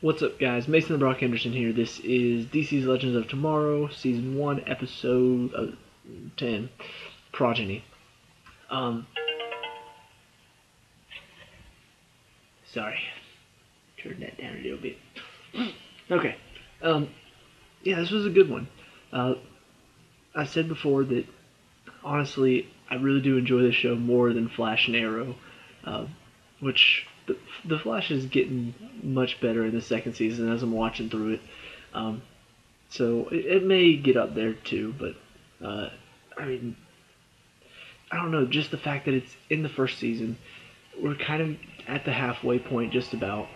What's up, guys? Mason the Brock Henderson here. This is DC's Legends of Tomorrow, Season 1, Episode 10, Progeny. Sorry. Turn that down a little bit. Okay. Yeah, this was a good one. I said before that, honestly, I really do enjoy this show more than Flash and Arrow, which the Flash is getting much better in the second season as I'm watching through it. So it may get up there too, but I mean, I don't know. Just the fact that it's in the first season, we're kind of at the halfway point, just about.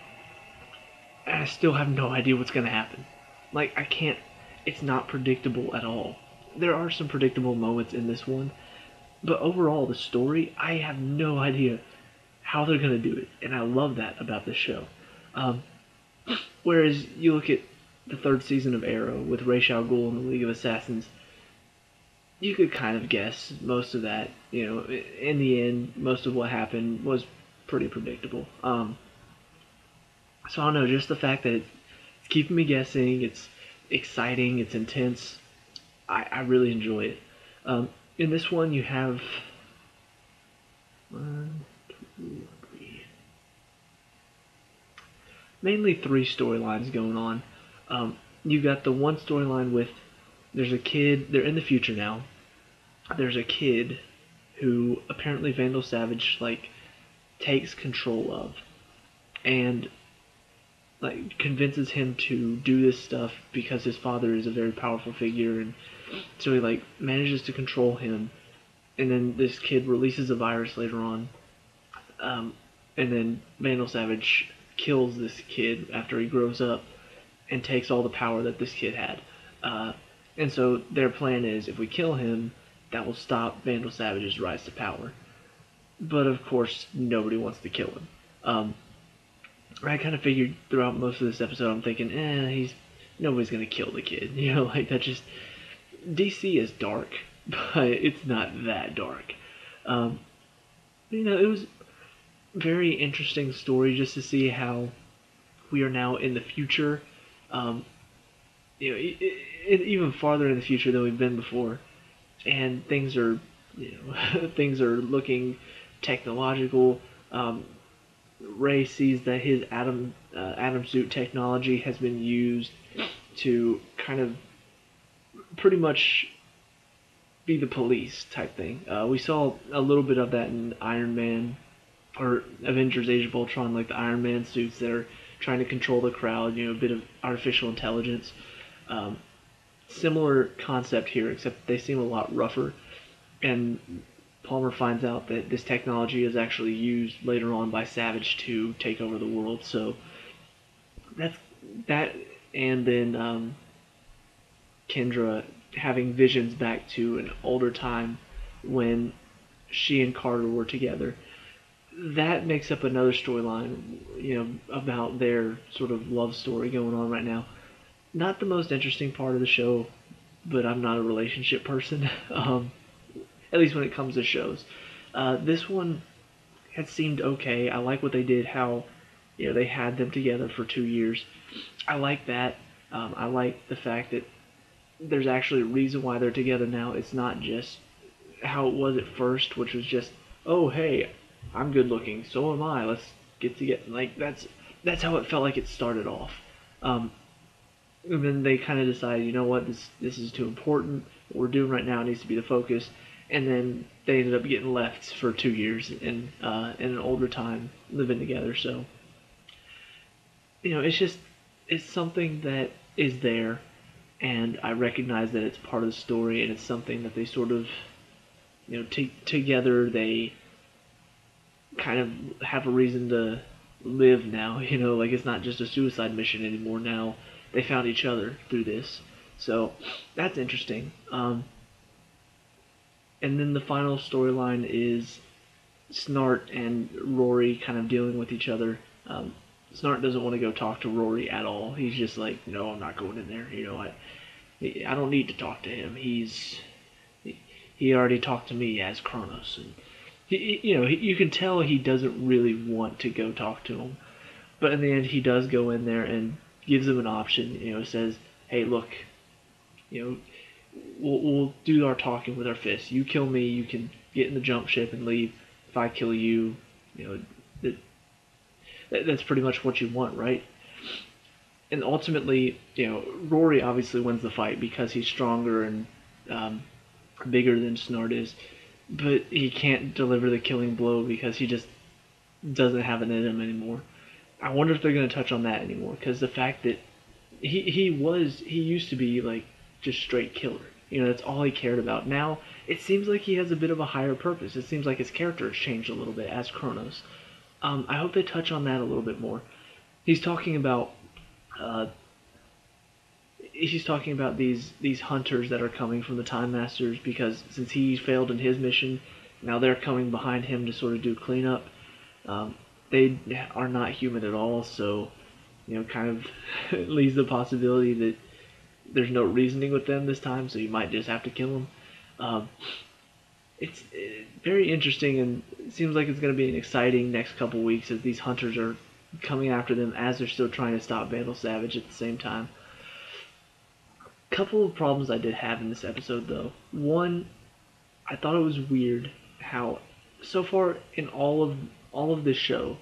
And I still have no idea what's gonna happen. Like, I can't. It's not predictable at all. There are some predictable moments in this one, but overall, the story, I have no idea how they're gonna do it, and I love that about this show. Whereas you look at the third season of Arrow with Ra's al Ghul and the League of Assassins, you could kind of guess most of that. You know, in the end, most of what happened was pretty predictable. So I don't know, just the fact that it's keeping me guessing, it's exciting, it's intense. I really enjoy it. In this one, you have mainly three storylines going on. You got the one storyline with there's a kid. They're in the future now. There's a kid who apparently Vandal Savage takes control of, and convinces him to do this stuff because his father is a very powerful figure, and so he manages to control him. And then this kid releases a virus later on, and then Vandal Savage kills this kid after he grows up and takes all the power that this kid had. And so their plan is, if we kill him, that will stop Vandal Savage's rise to power. But of course, nobody wants to kill him. I kind of figured throughout most of this episode, I'm thinking, nobody's gonna kill the kid. You know, that just, DC is dark, but it's not that dark. It was a very interesting story just to see how we are now in the future. Even farther in the future than we've been before, and things are, things are looking technological. Ray sees that his atom suit technology has been used to kind of pretty much be the police type thing. We saw a little bit of that in Iron Man or Avengers Age of Ultron, like the Iron Man suits that are trying to control the crowd, a bit of artificial intelligence. Similar concept here, except they seem a lot rougher. And Palmer finds out that this technology is actually used later on by Savage to take over the world. So that's that. And then Kendra having visions back to an older time when she and Carter were together. That makes up another storyline, about their sort of love story going on right now. Not the most interesting part of the show, but I'm not a relationship person, at least when it comes to shows. This one had seemed okay. I like what they did, how they had them together for 2 years. I like that. I like the fact that there's actually a reason why they're together now. It's not just how it was at first, which was just, oh hey, I'm good looking, so am I, let's get together. That's how it felt like it started off. And then they kind of decided, you know what, this is too important. What we're doing right now needs to be the focus. And then they ended up getting left for 2 years in an older time, living together. So, it's something that is there, and I recognize that it's part of the story, and it's something that they sort of, together they kind of have a reason to live now. It's not just a suicide mission anymore. Now they found each other through this, so that's interesting. And then the final storyline is Snart and Rory kind of dealing with each other. Snart doesn't want to go talk to Rory at all. He's just like, no, I'm not going in there. I don't need to talk to him. He already talked to me as Kronos, and you can tell he doesn't really want to go talk to him. But in the end, he does go in there and gives them an option. Says, "Hey, look, you know, we'll do our talking with our fists. You kill me, you can get in the jump ship and leave. If I kill you, that's pretty much what you want, right?" And ultimately, Rory obviously wins the fight because he's stronger and bigger than Snart is, but he can't deliver the killing blow because he just doesn't have it in him anymore. I wonder if they're going to touch on that anymore, because the fact that he used to be like just straight killer. That's all he cared about. Now it seems like he has a bit of a higher purpose. It seems like his character has changed a little bit as Kronos. I hope they touch on that a little bit more. He's talking about these hunters that are coming from the Time Masters, because since he failed in his mission, now they're coming behind him to sort of do cleanup. They are not human at all, so kind of leaves the possibility that there's no reasoning with them this time, so you might just have to kill them. It's very interesting, and it seems like it's going to be an exciting next couple weeks as these hunters are coming after them as they're still trying to stop Vandal Savage at the same time. Couple of problems I did have in this episode, though. One, I thought it was weird how so far in all of this show,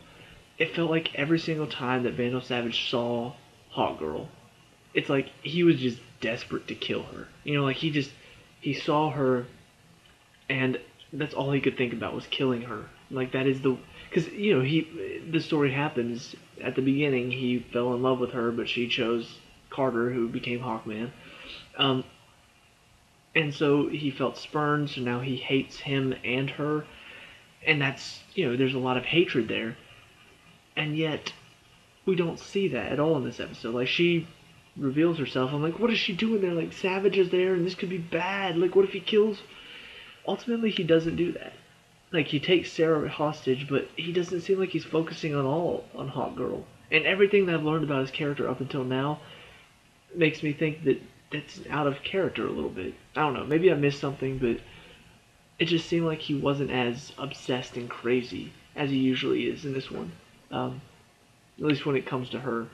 it felt like every single time that Vandal Savage saw Hawk Girl, it's like he was just desperate to kill her. Like he saw her, and that's all he could think about was killing her. Like that is because the story happens at the beginning. He fell in love with her, but she chose Carter, who became Hawkman. And so he felt spurned, so now he hates him and her. And that's, there's a lot of hatred there. And yet, we don't see that at all in this episode. Like, she reveals herself. I'm like, what is she doing there? Like, Savage is there, and this could be bad. Like, what if he kills? Ultimately, he doesn't do that. Like, he takes Sarah hostage, but he doesn't seem like he's focusing on Hawk Girl. And everything that I've learned about his character up until now makes me think that that's out of character a little bit. I don't know. Maybe I missed something, but it just seemed like he wasn't as obsessed and crazy as he usually is in this one. At least when it comes to her.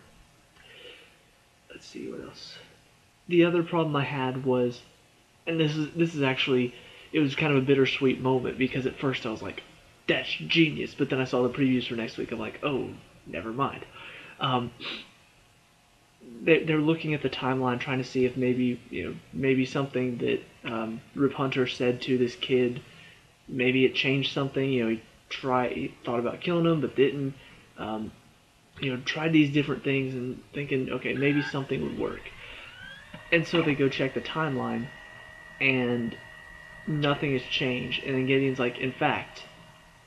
Let's see what else. The other problem I had was, and this is actually, it was kind of a bittersweet moment, because at first I was like, that's genius, but then I saw the previews for next week. I'm like, oh, never mind. They're looking at the timeline, trying to see if maybe something that Rip Hunter said to this kid, maybe it changed something. He thought about killing him, but didn't. Tried these different things and thinking, okay, maybe something would work. And so they go check the timeline, and nothing has changed. And then Gideon's like, in fact,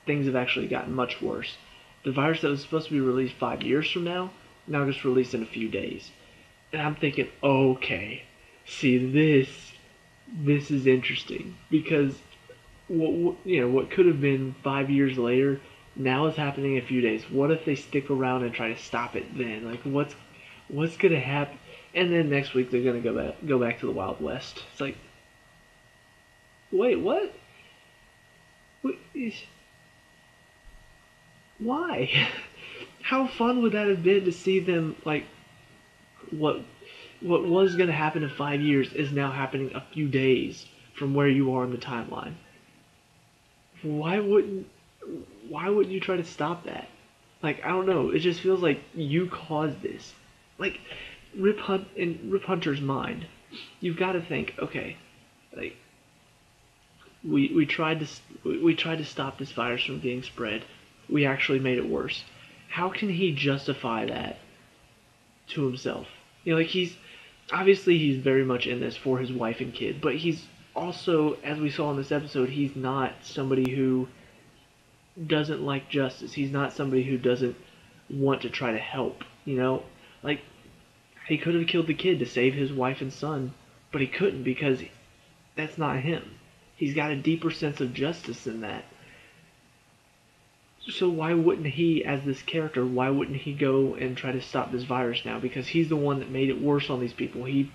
things have actually gotten much worse. The virus that was supposed to be released 5 years from now gets released in a few days. And I'm thinking, okay, see, this is interesting, because what could have been 5 years later now is happening in a few days. What if they stick around and try to stop it then? Like, what's gonna happen? And then next week they're gonna go back to the Wild West. It's like, wait, what? Why? How fun would that have been to see them, like, what was going to happen in 5 years is now happening a few days from where you are in the timeline. Why wouldn't you try to stop that? Like, I don't know. It just feels like you caused this. Like, in Rip Hunter's mind, you've got to think, okay, like, we tried to stop this virus from getting spread. We actually made it worse. How can he justify that to himself? Like, he's very much in this for his wife and kid, but he's also, as we saw in this episode, he's not somebody who doesn't like justice. He's not somebody who doesn't want to try to help, Like, he could have killed the kid to save his wife and son, but he couldn't, because that's not him. He's got a deeper sense of justice than that. So why wouldn't he, as this character, why wouldn't he go and try to stop this virus now? Because he's the one that made it worse on these people. He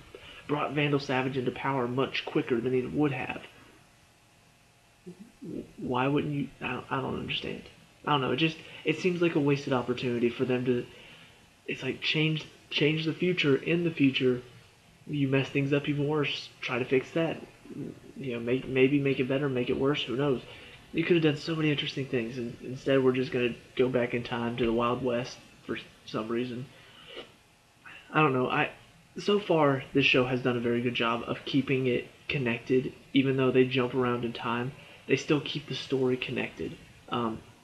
brought Vandal Savage into power much quicker than he would have. Why wouldn't you? I don't understand. I don't know. It seems like a wasted opportunity for them it's like change the future. In the future, you mess things up even worse. Try to fix that. Maybe make it better, make it worse. Who knows? You could have done so many interesting things, and instead we're just gonna go back in time to the Wild West for some reason. I don't know. I So far this show has done a very good job of keeping it connected, even though they jump around in time. They still keep the story connected.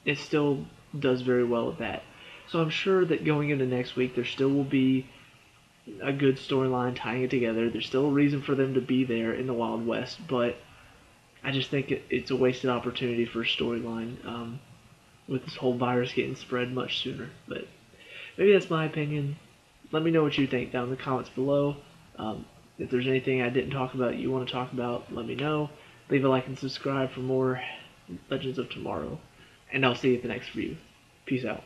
It still does very well at that. So I'm sure that going into next week, there still will be a good storyline tying it together. There's still a reason for them to be there in the Wild West, but I just think it's a wasted opportunity for a storyline with this whole virus getting spread much sooner. But maybe that's my opinion. Let me know what you think down in the comments below. If there's anything I didn't talk about you want to talk about, let me know. Leave a like and subscribe for more Legends of Tomorrow. And I'll see you at the next review. Peace out.